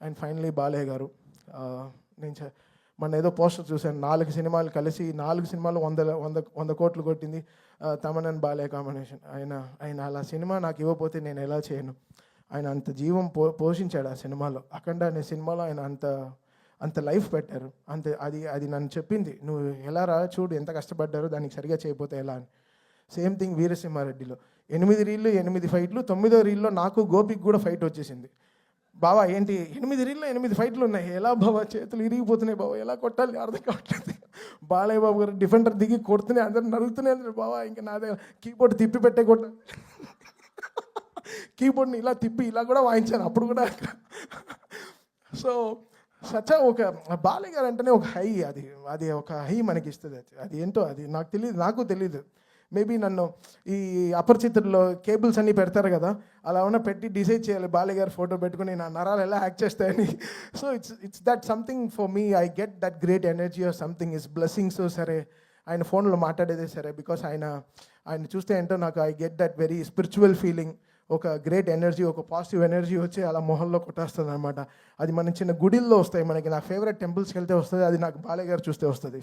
And finally Balayya గారు. నేను మొన్న ఏదో పోస్టర్ చూశాను, 4 సినిమాలు కలిసి 4 సినిమాలు 100 కోట్లు కొట్టింది తమన్ అండ్ బాలయ్య కాంబినేషన్. ఆయన అలా సినిమా నాకు ఇవ్వకపోతే నేను ఎలా చేయను. ఆయన అంత జీవం పోషించాడు ఆ సినిమాలో. అఖండ అనే సినిమాలో ఆయన అంత లైఫ్ పెట్టారు. అది నన్ను చెప్పింది, నువ్వు ఎలా రా చూడు ఎంత కష్టపడ్డారో, దానికి సరిగా చేయకపోతే ఎలా అని. సేమ్ థింగ్ వీరసింహారెడ్డిలో 8 రీళ్ళు 8 ఫైట్లు, 9వ రీల్లో నాకు గోపికి కూడా ఫైట్ వచ్చేసింది. బావా ఏంటి 8 రీల్లో 8 ఫైట్లు ఉన్నాయి, ఎలా బావా చేతులు ఇరిగిపోతున్నాయి బావా, ఎలా కొట్టాలి అర్థం కావట్లేదు. బాలయ్య బాబు గారు డిఫెండర్ దిగి కొడుతూనే అందరు నరుగుతూనే అంటారు, బావా ఇంకా నా దగ్గర కీబోర్డ్ తిప్పి పెట్టే కొట్టాలి. కీబోర్డ్ని ఇలా తిప్పి ఇలా కూడా వాయించాను అప్పుడు కూడా. సో ఒక బాలయ్య గారు అంటేనే ఒక హై, అది ఒక హై మనకి ఇస్తుంది. అది ఏంటో అది నాకు తెలియదు. మేబీ నన్ను ఈ అపరిచితుల్లో కేబుల్స్ అన్నీ పెడతారు కదా, అలా ఉన్న పెట్టి డిసైడ్ చేయాలి బాలయ్య గారు ఫోటో పెట్టుకుని నా నరాలు ఎలా యాక్ట్ చేస్తాయని. So it's that something for me. I get that great energy or something. Is blessings సరే, ఆయన ఫోన్లో మాట్లాడేదే సరే, బికాస్ ఆయన చూస్తే ఏంటో నాకు I get that very spiritual feeling. ఒక గ్రేట్ ఎనర్జీ, ఒక పాజిటివ్ ఎనర్జీ వచ్చి అలా మొహంలో కొట్టేస్తుంది అనమాట. అది మన చిన్న గుడిల్లో వస్తాయి మనకి. నా ఫేవరెట్ టెంపుల్స్కి వెళ్తే వస్తుంది, అది నాకు బాలయ్య గారు చూస్తే వస్తుంది.